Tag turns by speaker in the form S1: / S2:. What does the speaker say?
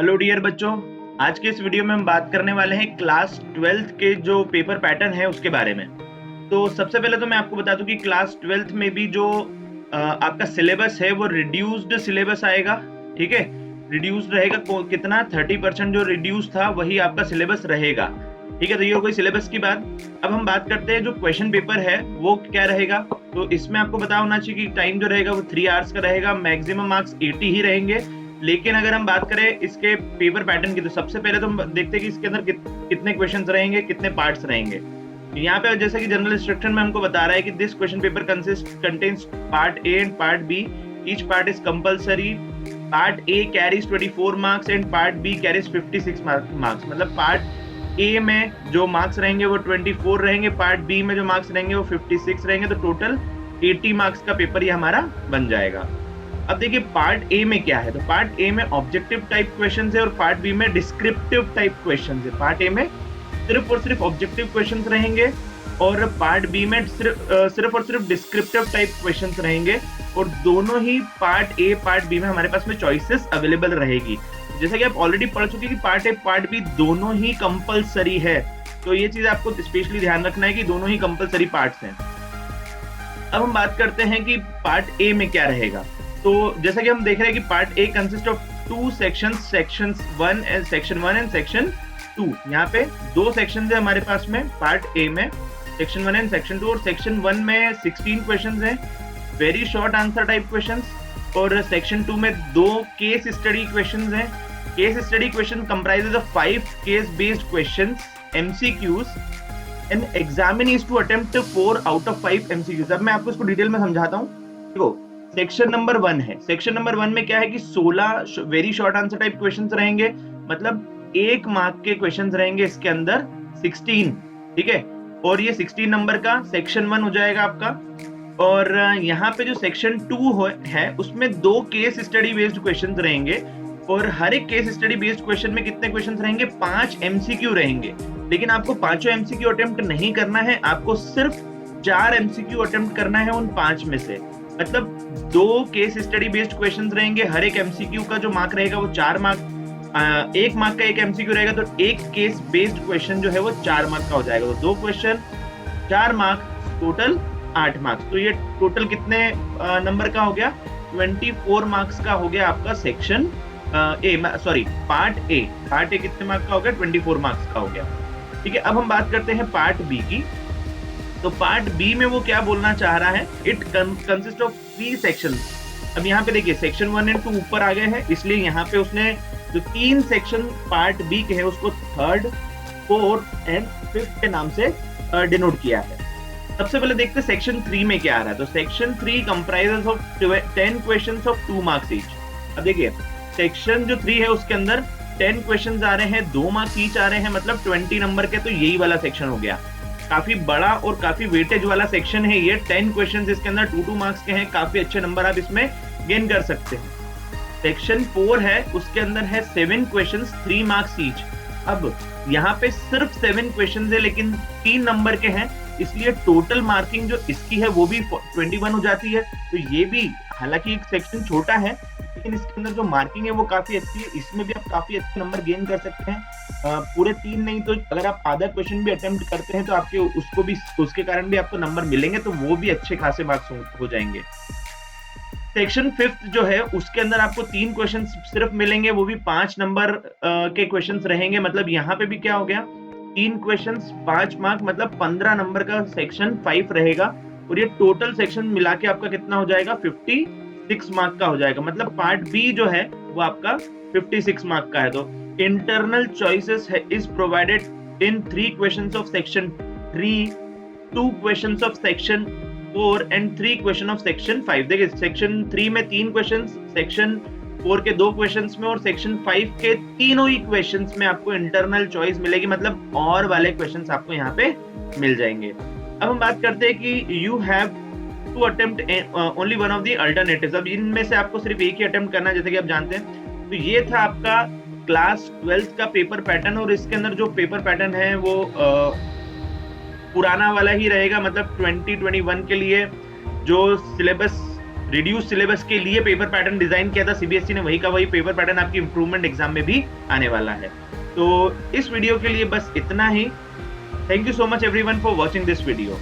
S1: Hello dear बच्चों, आज के इस वीडियो में हम बात करने वाले हैं क्लास 12th के जो पेपर पैटर्न है उसके बारे में। तो सबसे पहले तो मैं आपको बता दूं कि क्लास 12th में भी जो आपका सिलेबस है वो रिड्यूस्ड सिलेबस आएगा। ठीक है, रिड्यूस्ड रहेगा। कितना 30% जो रिड्यूस था वही आपका सिलेबस रहेगा। ठीक है, तो ये कोई सिलेबस की बात। अब हम बात करते हैं जो क्वेश्चन पेपर है वो क्या रहेगा। तो इसमें आपको पता होना चाहिए कि टाइम जो रहेगा वो 3 आवर्स का रहेगा, मैक्सिमम मार्क्स 80 ही रहेंगे। लेकिन अगर हम बात करें इसके पेपर पैटर्न की, तो सबसे पहले तो हम देखते हैं कि इसके अंदर कितने क्वेश्चंस रहेंगे, कितने पार्ट्स रहेंगे। यहाँ पे जैसे कि जनरल इंस्ट्रक्शन में हमको बता रहा है कि this question paper contains part A and part B, each part is compulsory. Part A carries 24 marks and part B carries 56 marks. मतलब पार्ट ए में जो मार्क्स रहेंगे वो 24 रहेंगे, पार्ट बी में जो मार्क्स रहेंगे वो 56 रहेंगे। तो टोटल 80 मार्क्स का पेपर ये हमारा बन जाएगा। अब देखिए पार्ट ए में क्या है। तो पार्ट ए में ऑब्जेक्टिव टाइप क्वेश्चंस है और पार्ट बी में डिस्क्रिप्टिव टाइप क्वेश्चंस है। पार्ट ए में सिर्फ और सिर्फ ऑब्जेक्टिव क्वेश्चंस रहेंगे और पार्ट बी में सिर्फ और सिर्फ डिस्क्रिप्टिव टाइप क्वेश्चंस रहेंगे। और दोनों ही पार्ट ए पार्ट बी में हमारे पास में चॉइसेस अवेलेबल रहेगी। जैसे कि आप ऑलरेडी पढ़ चुके कि पार्ट ए पार्ट बी दोनों ही कंपलसरी है। तो ये चीज आपको स्पेशली ध्यान रखना है कि दोनों ही कंपलसरी पार्ट्स हैं। अब हम बात करते हैं कि पार्ट ए में क्या रहेगा। तो जैसा कि हम देख रहे हैं कि part A consist of 2 sections, section 1 and section 2। यहाँ पे 2 सेक्शन है हमारे पास में पार्ट ए में, सेक्शन 1 एंड सेक्शन 2। और सेक्शन 1 में 16 क्वेश्चंस हैं, very short answer type questions. और सेक्शन 2 में 2 केस स्टडी क्वेश्चंस हैं। Case study question comprises of 5 case based questions, MCQs, and examinee is to attempt 4 out of 5 MCQs। अब मैं आपको इसको डिटेल में समझाता हूँ। देखो सेक्शन नंबर 1 है। सेक्शन नंबर 1 में क्या है कि 16 very short answer type questions रहेंगे, मतलब 1 मार्क के क्वेश्चंस रहेंगे इसके अंदर 16। ठीक है, और ये 16 नंबर का सेक्शन 1 हो जाएगा आपका। और यहाँ पे जो सेक्शन 2 है उसमें 2 केस स्टडी बेस्ड क्वेश्चंस रहेंगे। और हर एक केस स्टडी बेस्ड क्वेश्चन में कितने क्वेश्चंस रहेंगे? 5 MCQ रहेंगे। लेकिन आपको 5 MCQ अटेम्प्ट नहीं करना है, आपको सिर्फ 4 MCQ अटेम्प्ट करना है उन 5 में से। मतलब 2 केस स्टडी बेस्ड क्वेश्चंस रहेंगे, हर एक MCQ का जो मार्क रहेगा वो 4 मार्क। 1 मार्क का एक MCQ रहेगा, तो एक केस बेस्ड क्वेश्चन जो है वो 4 मार्क का हो जाएगा। तो 2 क्वेश्चन 4 मार्क, टोटल 8 मार्क्स। तो ये टोटल कितने नंबर का हो गया? 24 मार्क्स का हो गया आपका section part A. Part A कितने मार्क्स का हो गया? 24 मार्क्स का हो गया। ठीक है, अब हम बात करते हैं पार्ट बी की। तो पार्ट बी में वो क्या बोलना चाह रहा है? It consist of 3 sections. अब यहाँ पे देखिए सेक्शन 1 एंड 2 ऊपर आ गए हैं, इसलिए यहाँ पे उसने जो 3 सेक्शन पार्ट बी के हैं उसको 3rd, 4th एंड 5th के नाम से डिनोट किया है। सबसे पहले देखते हैं सेक्शन 3 में क्या आ रहा है। तो section 3 comprises of 10 questions of 2 marks each. अब देखिए सेक्शन जो 3 है उसके अंदर 10 क्वेश्चंस आ रहे हैं, 2 मार्क्स ईच आ रहे हैं, मतलब 20 नंबर के। तो यही वाला सेक्शन हो गया, काफी बड़ा और काफी वेटेज वाला सेक्शन है ये। 10 क्वेश्चंस इसके अंदर 2-2 मार्क्स के हैं, काफी अच्छे नंबर आप इसमें गेन कर सकते हैं। सेक्शन 4 है, उसके अंदर है 7 क्वेश्चंस, 3 मार्क्स ईच। अब यहाँ पे सिर्फ 7 क्वेश्चंस है लेकिन 3 नंबर के हैं, इसलिए टोटल मार्किंग जो इसकी है वो भी 21 हो जाती है। तो ये भी हालांकि एक सेक्शन छोटा है लेकिन इसके अंदर जो मार्किंग है वो काफी अच्छी है, इसमें भी आप काफी अच्छे नंबर गेन कर सकते हैं। पूरे 3 नहीं तो अगर आप आधा क्वेश्चन भी अटेम्प्ट करते हैं तो आपके उसके कारण भी आपको नंबर मिलेंगे, तो वो भी अच्छे खासे मार्क्स हो जाएंगे। सेक्शन 5th जो है उसके अंदर आपको 3 क्वेश्चन सिर्फ मिलेंगे, वो भी 5 नंबर के क्वेश्चन रहेंगे। मतलब यहाँ पे भी क्या हो गया? 3 क्वेश्चन 5 मार्क, मतलब 15 नंबर का सेक्शन 5 रहेगा। और ये टोटल सेक्शन मिला के आपका कितना हो जाएगा? 56 मार्क का हो जाएगा। मतलब पार्ट बी जो है वो आपका 56 मार्क का है। तो internal choices is provided in 3 questions of section 3, 2 questions of section 4 and 3 question of section 5। देखिए सेक्शन 3 में 3 क्वेश्चंस, सेक्शन 4 के 2 क्वेश्चंस में और सेक्शन 5 के तीनों ही क्वेश्चंस में आपको इंटरनल चॉइस मिलेगी, मतलब और वाले क्वेश्चंस आपको यहाँ पे मिल जाएंगे। अब हम बात करते हैं कि you have to attempt only one of the alternatives. अब इनमें से आपको सिर्फ एक ही अटेम्प्ट करना है, जैसे कि आप जानते हैं। तो ये था आपका क्लास 12th का पेपर पैटर्न। और इसके अंदर जो पेपर पैटर्न है वो पुराना वाला ही रहेगा, मतलब 2021 के लिए जो सिलेबस रिड्यूस सिलेबस के लिए पेपर पैटर्न डिजाइन किया था सीबीएसई ने, वही का वही पेपर पैटर्न आपकी इंप्रूवमेंट एग्जाम में भी आने वाला है। तो इस वीडियो के लिए बस इतना ही। Thank you so much everyone for watching this video.